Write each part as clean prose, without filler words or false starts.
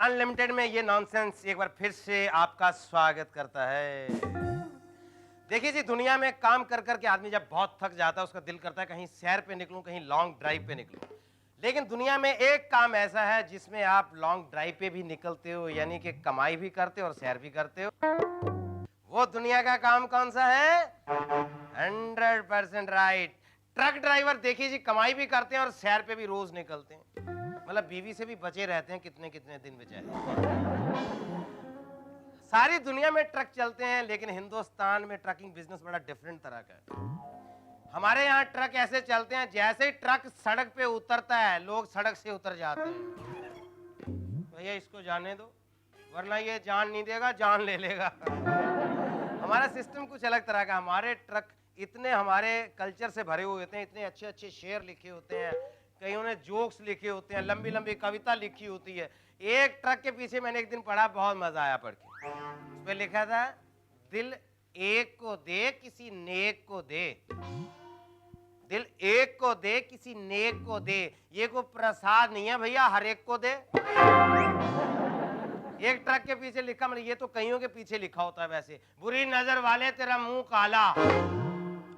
Unlimited में ये nonsense एक बार फिर से आपका स्वागत करता है। देखिए जी, दुनिया में काम कर कर के आदमी जब बहुत थक जाता है उसका दिल करता है कहीं सैर पे निकलूं, कहीं लॉन्ग ड्राइव पे निकलूं। लेकिन दुनिया में एक काम ऐसा है जिसमें आप लॉन्ग ड्राइव पे भी निकलते हो, यानी कि कमाई भी करते हो और सैर भी करते हो। वो दुनिया का काम कौन सा है? 100% राइट। ट्रक ड्राइवर देखिए जी, कमाई भी करते हैं और सैर पे भी रोज निकलते हैं। मतलब बीवी से भी बचे रहते हैं कितने कितने दिन बेचारे। सारी दुनिया में ट्रक चलते हैं, लेकिन हिंदुस्तान में ट्रकिंग बिजनेस बड़ा डिफरेंट तरह का है। हमारे यहाँ ट्रक ऐसे चलते हैं, जैसे ही ट्रक सड़क पे उतरता है लोग सड़क से उतर जाते हैं। भैया इसको जाने दो, वरना ये जान नहीं देगा, जान ले लेगा। हमारा सिस्टम कुछ अलग तरह का। हमारे ट्रक इतने हमारे कल्चर से भरे हुए होते हैं, इतने अच्छे अच्छे शेर लिखे होते हैं, कईयों ने जोक्स लिखे होते हैं, लंबी लंबी कविता लिखी होती है। एक ट्रक के पीछे मैंने एक दिन पढ़ा, बहुत मजा आया पढ़ के। उस पे लिखा था, दिल एक को दे किसी नेक को दे, दिल एक को दे किसी नेक को दे। ये कोई प्रसाद नहीं है भैया, हर एक को दे। एक ट्रक के पीछे लिखा, मतलब ये तो कईयों के पीछे लिखा होता है। वैसे बुरी नजर वाले तेरा मुंह काला,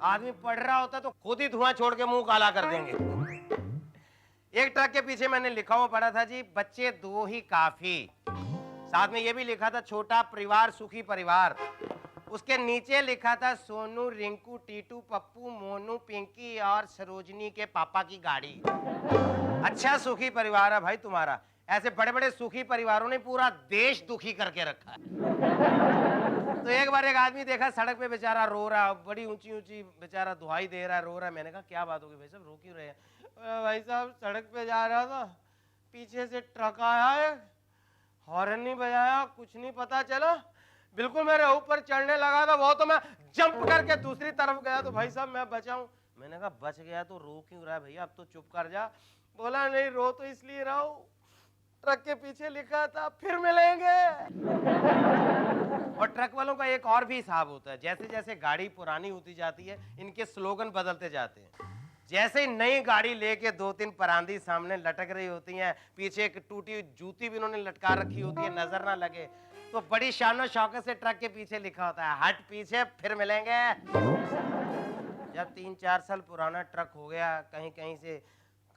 आदमी पढ़ रहा होता तो खुद ही धुआं छोड़ के मुंह काला कर देंगे। एक ट्रक के पीछे मैंने लिखा हुआ पढ़ा था जी, बच्चे दो ही काफी। साथ में ये भी लिखा था, छोटा परिवार सुखी परिवार। उसके नीचे लिखा था, सोनू रिंकू टीटू पप्पू मोनू पिंकी और सरोजनी के पापा की गाड़ी। अच्छा सुखी परिवार है भाई तुम्हारा। ऐसे बड़े बड़े सुखी परिवारों ने पूरा देश दुखी करके रखा है। तो एक बार एक आदमी देखा सड़क पे बेचारा रो रहा, बड़ी ऊंची ऊंची बेचारा दुहाई दे रहा है, रो रहा है। मैंने कहा क्या बात होगी भाई साहब, रो क्यों रहे हैं? भाई साहब सड़क पे जा रहा था, पीछे से ट्रक आया है, हॉर्न नहीं बजाया, कुछ नहीं पता चला, बिल्कुल मेरे ऊपर चढ़ने लगा था। वो तो मैं जंप करके दूसरी तरफ गया तो भाई साहब मैं बचाऊं। मैंने कहा बच गया तो रो क्यों रहा है भैया, अब तो चुप कर जा। बोला नहीं रो तो इसलिए रहा हूं, ट्रक के पीछे लिखा था फिर मिलेंगे। और ट्रक वालों का एक और भी हिसाब होता है, जैसे जैसे गाड़ी पुरानी होती जाती है इनके स्लोगन बदलते जाते हैं। जैसे ही नई गाड़ी लेके दो तीन परांदी सामने लटक रही होती हैं, पीछे एक टूटी जूती भी उन्होंने लटका रखी होती है नजर ना लगे, तो बड़ी शानो शौकत से ट्रक के पीछे लिखा होता है, हट पीछे फिर मिलेंगे। जब 3-4 साल पुराना ट्रक हो गया, कहीं कहीं से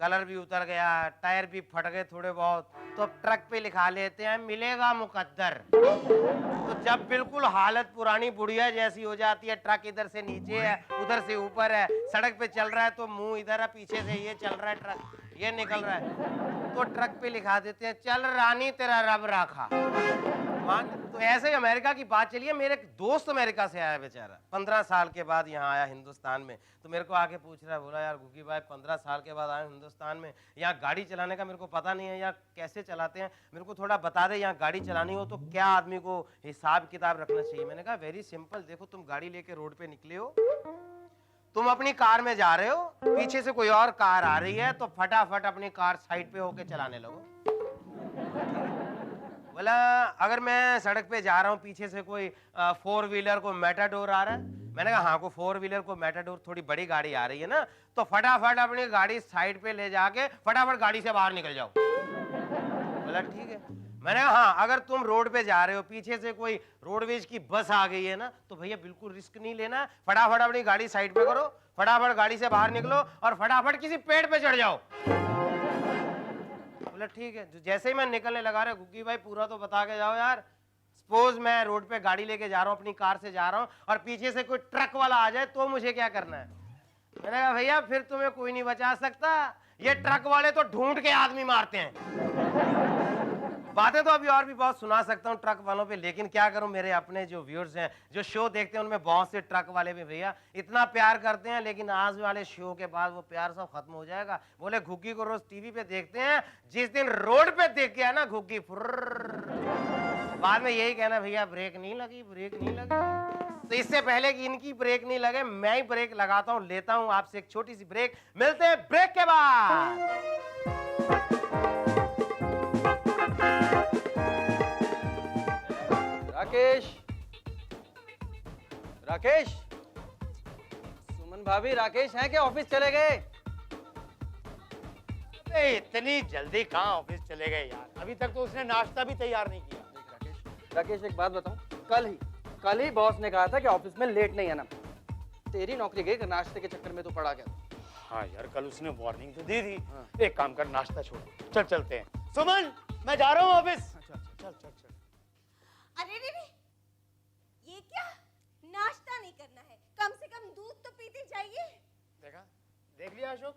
कलर भी उतर गया, टायर भी फट गए थोड़े बहुत, तो ट्रक पे लिखा लेते हैं मिलेगा मुकद्दर। तो जब बिल्कुल हालत पुरानी बुढ़िया जैसी हो जाती है, ट्रक इधर से नीचे है उधर से ऊपर है, सड़क पे चल रहा है तो मुंह इधर है, पीछे से ये चल रहा है ट्रक, ये निकल रहा है, तो ट्रक पे लिखा देते हैं चल रानी तेरा रब राखा। तो ऐसे ही अमेरिका की बात चलिए। मेरे एक दोस्त अमेरिका से आया बेचारा, 15 साल के बाद यहाँ आया हिंदुस्तान में। तो मेरे को आके पूछ रहा है, बोला यार गुग्गी भाई 15 साल के बाद आया हिंदुस्तान में, यहाँ गाड़ी चलाने का मेरे को पता नहीं है, यहाँ कैसे चलाते हैं, मेरे को थोड़ा बता दे, यहाँ गाड़ी चलानी हो तो क्या आदमी को हिसाब किताब रखना चाहिए। मैंने कहा वेरी सिंपल, देखो तुम गाड़ी लेके रोड पे निकले हो, तुम अपनी कार में जा रहे हो, पीछे से कोई और कार आ रही है, तो फटाफट अपनी कार साइड पे होके चलाने लगो। बोला अगर मैं सड़क पे जा रहा हूँ, पीछे से कोई 4 व्हीलर को मैटाडोर आ रहा है, मैंने कहा हाँ को 4 व्हीलर को मैटाडोर थोड़ी बड़ी गाड़ी आ रही है ना, तो फटाफट अपनी गाड़ी साइड पे ले जाके फटाफट गाड़ी से बाहर निकल जाओ। बोला ठीक है। मैंने कहा हाँ अगर तुम रोड पे जा रहे हो, पीछे से कोई रोडवेज की बस आ गई है ना, तो भैया बिल्कुल रिस्क नहीं लेना, फटाफट अपनी गाड़ी साइड पे करो, फटाफट गाड़ी से बाहर निकलो और फटाफट किसी पेड़ पे चढ़ जाओ। बोला ठीक है। जैसे ही मैं निकलने लगा रहा, गुग्गी भाई पूरा तो बता के जाओ यार। सपोज मैं रोड पे गाड़ी लेके जा रहा हूँ, अपनी कार से जा रहा हूँ और पीछे से कोई ट्रक वाला आ जाए तो मुझे क्या करना है? मैंने कहा भैया फिर तुम्हें कोई नहीं बचा सकता, ये ट्रक वाले तो ढूंढ के आदमी मारते हैं। बातें तो अभी और भी बहुत सुना सकता हूँ ट्रक वालों पे, लेकिन क्या करूं, मेरे अपने जो व्यूअर्स हैं जो शो देखते हैं उनमें बहुत से ट्रक वाले भी भैया इतना प्यार करते हैं, लेकिन आज वाले शो के बाद वो प्यार सब खत्म हो जाएगा। बोले घुग्गी को रोज टीवी पे देखते हैं, जिस दिन रोड पे देख गया ना घुग्गी बाद में यही कहना भैया ब्रेक नहीं लगी, ब्रेक नहीं लगी। तो इससे पहले कि इनकी ब्रेक नहीं लगे, मैं ही ब्रेक लगाता हूँ, लेता हूँ आपसे एक छोटी सी ब्रेक। मिलते हैं ब्रेक के बाद। राकेश, राकेश, सुमन भाभी राकेश हैं क्या? ऑफिस चले गए? इतनी जल्दी कहाँ ऑफिस चले गए यार, अभी तक तो उसने नाश्ता भी तैयार नहीं किया। देख राकेश एक बात बताऊं, कल ही बॉस ने कहा था कि ऑफिस में लेट नहीं आना। तेरी नौकरी गई कि नाश्ते के चक्कर में तू पड़ा गया। हाँ यार, कल उसने वार्निंग तो दी थी। हाँ। एक काम कर, नाश्ता छोड़, चल चलते हैं। सुमन, मैं जा रहा हूँ ऑफिस। अच्छा अच्छा चल चल चल। अरे रे रे, ये क्या? नाश्ता नहीं करना है, कम से कम दूध तो पीते जाइए। देखा, देख लिया अशोक,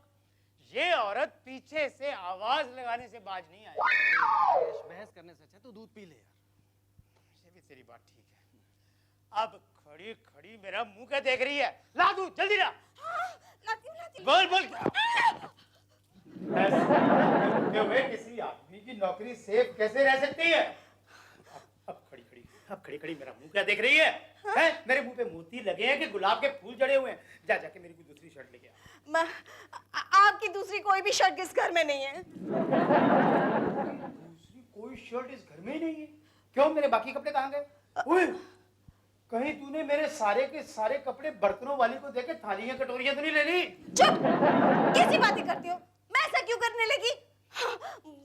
ये औरत पीछे से आवाज लगाने से बाज नहीं आई। राकेश, बहस करने से अच्छा तू दूध पी ले यार। ये भी तेरी बात ठीक है। अब खड़ी खड़ी मेरा मुंह क्या देख रही है? ला दूध, जल्दी ला। हाँ, लाती हूँ। बोल बोल। ऐसे हुए किसी आदमी की नौकरी सेफ कैसे रह सकती है? अब खड़ी खड़ी मेरा मुंह क्या देख रही है? हैं? मेरे मुंह पे मोती लगे हैं कि गुलाब के फूल जड़े हुए हैं? जा जाके मेरी कोई दूसरी शर्ट लेके आ। आपकी दूसरी कोई भी शर्ट इस घर में नहीं है। दूसरी कोई शर्ट इस घर में ही नहीं है? क्यों, मेरे बाकी कपड़े कहाँ गए? ओए, कहीं तूने मेरे सारे के सारे कपड़े बर्तनों वाली को देके थालियां कटोरियां तो नहीं ले ली? चुप, कैसी बातें करते हो? मैं ऐसा क्यों करने लगी? हाँ,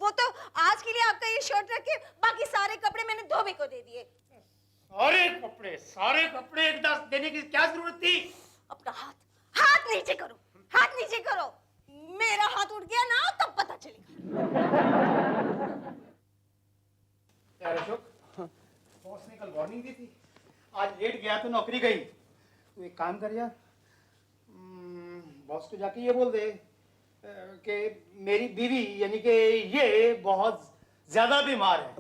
वो तो आज के लिए आपका ये शर्ट रख के बाकी सारे कपड़े मैंने धोबी को दे दिए। सारे कपड़े एक दास देने की क्या जरूरत थी? अपना हाथ नीचे करो, हाथ नीचे करो। मेरा हाथ उठ गया ना तब पता चलेगा। यार अशोक, बॉस ने कल वार्निंग दी थी, आज लेट गया तो नौकरी गई। तू एक काम कर यार, बॉस को जाके ये बोल दे कि मेरी बीवी यानी कि ये बहुत ज्यादा बीमार है।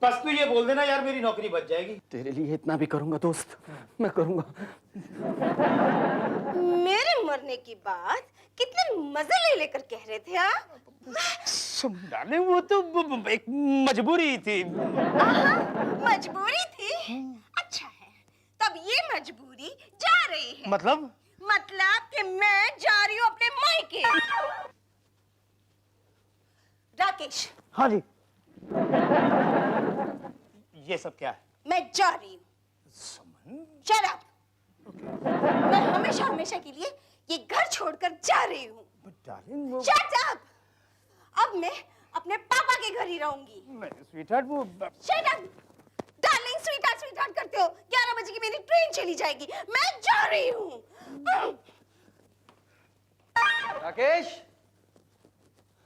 बस तू ये बोल देना यार, मेरी नौकरी बच जाएगी। तेरे लिए इतना भी करूंगा दोस्त, मैं करूंगा। मेरे मरने की बात कितने मजे ले लेकर कह रहे थे आप? डार्लिंग, वो तो एक मजबूरी थी। मजबूरी थी? अच्छा है, तब ये मजबूरी जा रही है। मतलब कि मैं जा रही हूँ अपने मायके। राकेश, हाँ जी, ये सब क्या है? मैं जा रही हूँ। Shut up! मैं हमेशा हमेशा के लिए ये घर छोड़कर जा रही हूँ। Darling, Shut up! अब मैं अपने पापा के घर ही रहूंगी। स्वीटहार्ट, वो Shut up! डार्लिंग, स्वीटहार्ट करते हो। 11 बजे की मेरी ट्रेन चली जाएगी। मैं जा रही हूँ।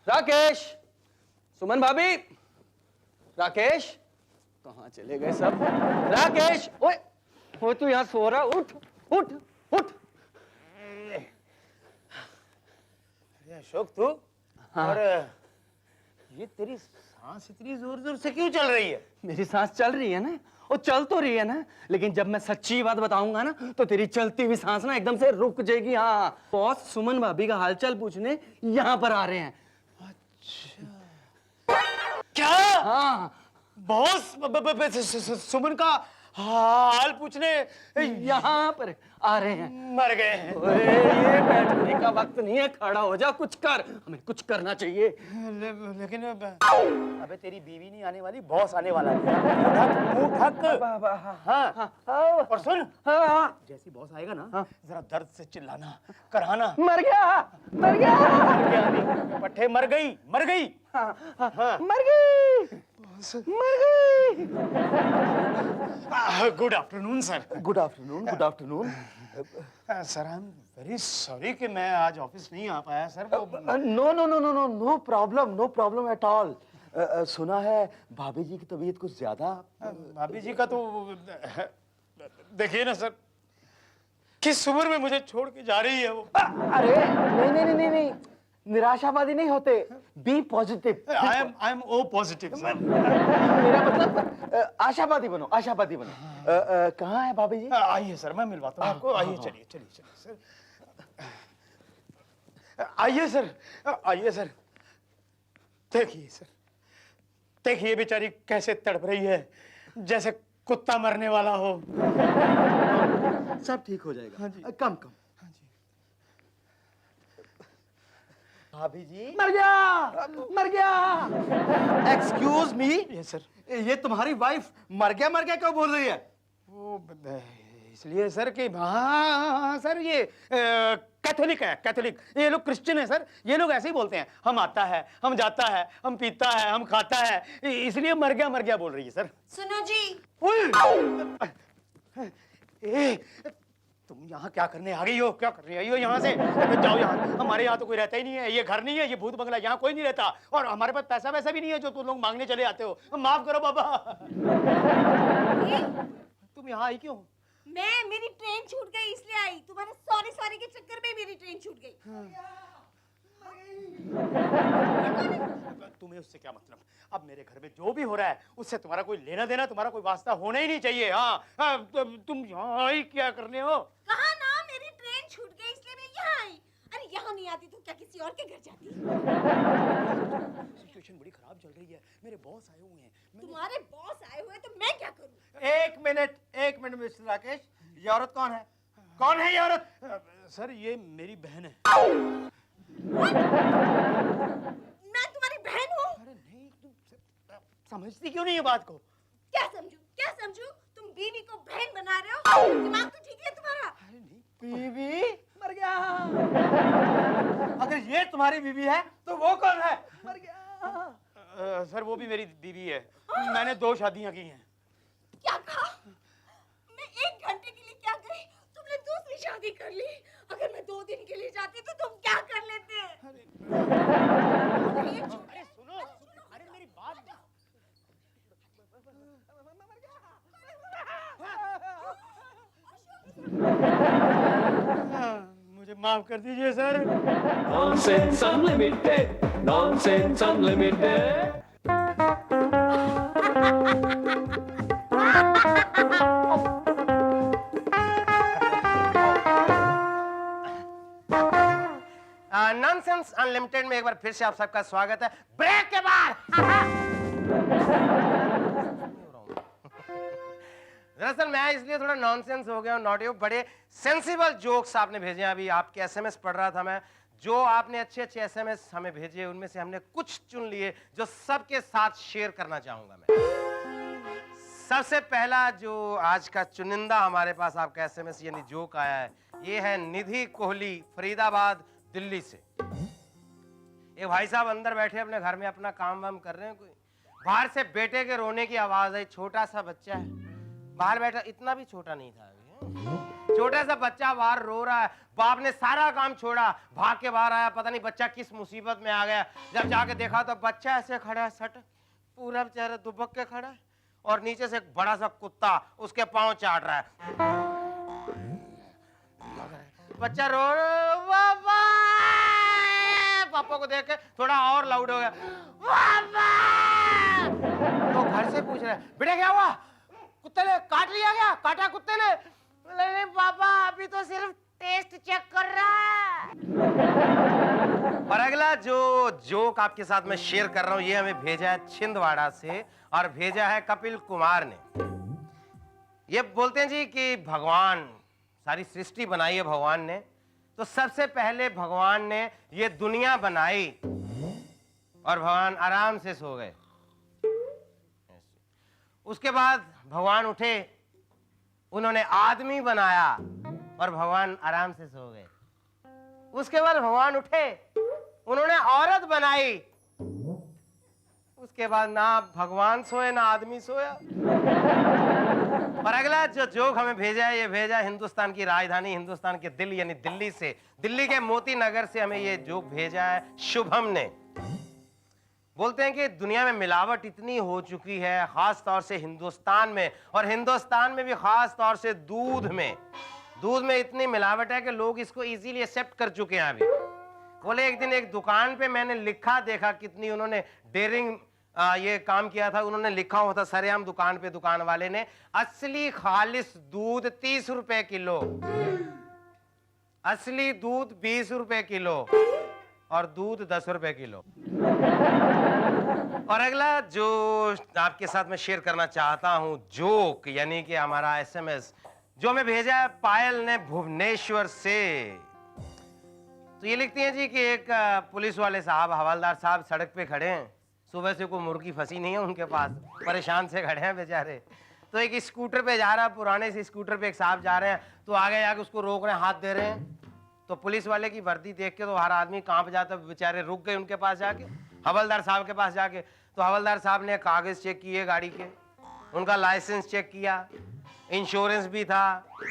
राकेश, सुमन भाभी, राकेश, कहाँ चले गए सब? राकेश, ओए, वो तू यहाँ सो रहा? उठ उठ उठ। अरे अशोक, तू हाँ। और ये तेरी सांस इतनी जोर जोर से क्यों चल रही है? मेरी सांस चल रही है ना, वो चल तो रही है ना, लेकिन जब मैं सच्ची बात बताऊंगा ना तो तेरी चलती हुई सांस ना एकदम से रुक जाएगी। हाँ, बॉस सुमन भाभी का हालचाल पूछने यहाँ पर आ रहे हैं। क्या? हाँ, बॉस सुमन का हाल पूछने यहाँ पर आ रहे हैं। मर गए हैं। ओए, ये बैठने का वक्त नहीं है, खड़ा हो जा, कुछ कर, हमें कुछ करना चाहिए। लेकिन अबे तेरी बीवी नहीं आने वाली, बॉस आने वाला है। मुंह ढक। हाँ, और सुन, जैसी बॉस आएगा ना, जरा दर्द से चिल्लाना, कराना। मर गया, मर गया, क्या नहीं, पट्टे मर गई, मर गई। मर गई, मर गई। Good afternoon sir. Good afternoon, good afternoon. Sir, I am very sorry कि मैं आज ऑफिस नहीं आ पाया सर। No no no no no no problem, no problem at all. सुना है भाभी जी की तबीयत कुछ ज्यादा। भाभी जी का तो देखिए ना सर, किस उम्र में मुझे छोड़ के जा रही है वो। अरे नहीं नहीं नहीं नहीं नहीं, निराशावादी नहीं होते, be positive. I am O positive sir. मेरा मतलब आशावादी बनो, आशावादी बनो। कहाँ है भाभी जी? आइए सर, मैं मिलवाता हूँ आपको। आइए, चलिए चलिए चलिए सर। आइए सर, आइए सर। देखिए सर, देखिए बेचारी कैसे तड़प रही है, जैसे कुत्ता मरने वाला हो। सब ठीक हो जाएगा। हाँ जी। कम कम। भाभी जी मर गया, मर गया। Excuse me, yes sir. ये तुम्हारी वाइफ मर गया क्यों बोल रही है? वो इसलिए सर कि हाँ सर ये कैथोलिक है, कैथोलिक। ये लोग क्रिश्चियन है सर, ये लोग ऐसे ही बोलते हैं, हम आता है, हम जाता है, हम पीता है, हम खाता है, इसलिए मर गया बोल रही है सर। सुनो जी, ए, तुम यहाँ क्या करने आ गई हो? क्या करने आई हो यहाँ से? जाओ यहाँ, हमारे यहाँ तो कोई रहता ही नहीं है, ये घर नहीं है, ये भूत बंगला, यहाँ कोई नहीं रहता, और हमारे पास पैसा वैसा भी नहीं है जो तुम लोग मांगने चले आते हो। माफ करो बाबा। तुम यहाँ आई क्यों? मेरी ट्रेन छूट गई इसलिए आई। तुम्हारे सॉरी सॉरी के चक्कर में मेरी ट्रेन छूट गई। तुम्हें उससे क्या मतलब? अब मेरे घर में जो भी हो रहा है उससे तुम्हारा कोई लेना देना, तुम्हारा कोई वास्ता होना ही नहीं चाहिए। हाँ, तुम यहाँ आई क्या करने हो? कहा ना मेरी ट्रेन छूट गई इसलिए मैं यहाँ आई। अरे यहाँ नहीं आती तो क्या किसी और के घर जाती? सिचुएशन बड़ी खराब चल रही है, मेरे बॉस आए हुए हैं। तुम्हारे बॉस आए हुए तो मैं क्या करूँ? एक मिनट मिस्टर राकेश, ये औरत कौन है? कौन है ये औरत? सर ये मेरी बहन है। मैं तुम्हारी बहन हूँ? अरे नहीं, तुम समझती क्यों नहीं है बात को? क्या समझू? तुम बीवी को बहन बना रहे हो? दिमाग तो ठीक है तुम्हारा? अरे नहीं, बीवी मर गया। अगर ये तुम्हारी बीवी है तो वो कौन है? मर गया। सर वो भी मेरी बीवी है, मैंने 2 शादियां की हैं। क्या कहा? मैं 1 घंटे के लिए क्या करी? तुमने दूसरी शादी कर ली। अगर मैं 2 दिन के लिए जाती तो तुम क्या कर लेते? अरे सुनो, अरे मेरी बात। मुझे माफ कर दीजिए sir. Nonsense Unlimited! Nonsense Unlimited! Nonsense unlimited में एक बार फिर से आप सबका स्वागत है ब्रेक के बाद। दरअसल मैं इसलिए थोड़ा नॉनसेंस हो गया हूँ, नॉट यू। बड़े सेंसिबल जोक्स आपने भेजे हैं। अभी आपके एसएमएस पढ़ रहा था मैं, जो आपने अच्छे अच्छे एसएमएस हमें भेजे, उनमें से हमने कुछ चुन लिए जो सबके साथ शेयर करना चाहूंगा मैं। सबसे पहला जो आज का चुनिंदा हमारे पास आपका एसएमएस यानी जोक आया है, ये है निधि कोहली, फरीदाबाद, दिल्ली से। ये भाई साहब अंदर बैठे अपने घर में अपना काम वाम कर रहे हैं, कोई बाहर से बेटे के रोने की आवाज आई। छोटा सा बच्चा है बाहर बैठा, इतना भी छोटा नहीं था अभी, छोटा सा बच्चा बाहर रो रहा है। बाप ने सारा काम छोड़ा, भाग के बाहर आया, पता नहीं बच्चा किस मुसीबत में आ गया। जब जाके देखा तो बच्चा ऐसे खड़ा है, सट पूरा चेहरा दुबक के खड़ा है, और नीचे से एक बड़ा सा कुत्ता उसके पांव चाट रहा है। बच्चा रो पापा, पापा को देख के थोड़ा और लाउड हो गया, पापा। तो घर से पूछ रहे हैं, बेटा क्या हुआ? कुत्ते ने काट लिया क्या? काटा कुत्ते ने? नहीं पापा, अभी तो सिर्फ टेस्ट चेक कर रहा है। और अगला जो जोक आपके साथ मैं शेयर कर रहा हूं, ये हमें भेजा है छिंदवाड़ा से, और भेजा है कपिल कुमार ने। ये बोलते हैं जी कि भगवान, सारी सृष्टि बनाई है भगवान ने, तो सबसे पहले भगवान ने ये दुनिया बनाई और भगवान आराम से सो गए। उसके बाद भगवान उठे, उन्होंने आदमी बनाया और भगवान आराम से सो गए। उसके बाद भगवान उठे, उन्होंने औरत बनाई, उसके बाद ना भगवान सोए ना आदमी सोया। और अगला जो जोक हमें भेजा है, ये भेजा हिंदुस्तान की राजधानी, हिंदुस्तान के दिल्ली यानी दिल्ली से, दिल्ली के मोती नगर से हमें ये जोक भेजा है शुभम ने। बोलते हैं कि दुनिया में मिलावट इतनी हो चुकी है, खास तौर से हिंदुस्तान में, और हिंदुस्तान में भी खास तौर से दूध में इतनी मिलावट है कि लोग इसको इजीली एक्सेप्ट कर चुके हैं। अभी बोले एक दिन एक दुकान पे मैंने लिखा देखा, कितनी उन्होंने डेयरिंग ये काम किया था। उन्होंने लिखा हुआ था सरेआम दुकान पे, दुकान वाले ने, असली खालिस दूध 30 रुपए किलो, असली दूध 20 रुपए किलो, और दूध 10 रुपए किलो। और अगला जो आपके साथ मैं शेयर करना चाहता हूं जोक, यानी कि हमारा एसएमएस जो हमें भेजा है पायल ने भुवनेश्वर से। तो ये लिखती हैं जी कि एक पुलिस वाले साहब, हवलदार साहब सड़क पे खड़े हैं, सुबह से कोई मुर्गी फंसी नहीं है उनके पास, परेशान से खड़े हैं बेचारे। तो एक स्कूटर पे जा रहा है, पुराने से स्कूटर पे एक साहब जा रहे हैं, तो आगे जाके उसको रोक रहे हैं, हाथ दे रहे हैं। तो पुलिस वाले की वर्दी देख के तो हर आदमी कांप जाता, बेचारे रुक गए उनके पास जाके, हवलदार साहब के पास जाके। तो हवलदार साहब ने कागज चेक किए गाड़ी के, उनका लाइसेंस चेक किया, इंश्योरेंस भी था,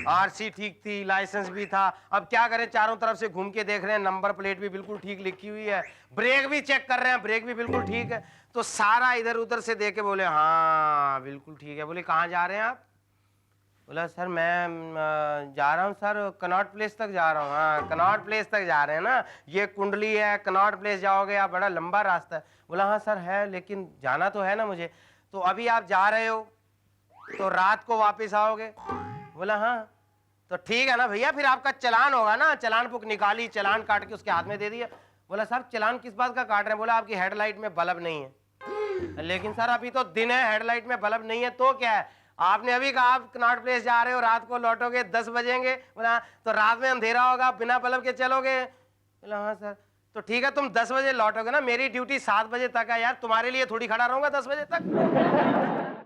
आरसी ठीक थी, लाइसेंस भी था। अब क्या करें, चारों तरफ से घूम के देख रहे हैं, नंबर प्लेट भी बिल्कुल ठीक लिखी हुई है, ब्रेक भी चेक कर रहे हैं, ब्रेक भी बिल्कुल ठीक है। तो सारा इधर उधर से देख के बोले हाँ बिल्कुल ठीक है। बोले कहाँ जा रहे हैं आप? बोला सर मैं जा रहा हूँ सर, कनॉट प्लेस तक जा रहा हूँ। हाँ कनॉट प्लेस तक जा रहे हैं ना, ये कुंडली है, कनॉट प्लेस जाओगे आप, बड़ा लंबा रास्ता है। बोला हाँ सर है, लेकिन जाना तो है ना मुझे। तो अभी आप जा रहे हो तो रात को वापस आओगे? बोला हाँ। तो ठीक है ना भैया, फिर आपका चालान होगा ना। चालान बुक निकाली, चालान काट के उसके हाथ में दे दिया। बोला साहब चालान किस बात का काट रहे हैं? बोला आपकी हेडलाइट में बल्ब नहीं है। लेकिन सर अभी तो दिन है, हेडलाइट में बल्ब नहीं है तो क्या है? आपने अभी कहा आप कनॉट प्लेस जा रहे हो, रात को लौटोगे 10 बजेंगे। बोला तो रात में अंधेरा होगा, बिना बल्ब के चलोगे? बोला हाँ सर। तो ठीक है तुम 10 बजे लौटोगे ना, मेरी ड्यूटी 7 बजे तक है यार, तुम्हारे लिए थोड़ी खड़ा रहूंगा 10 बजे तक।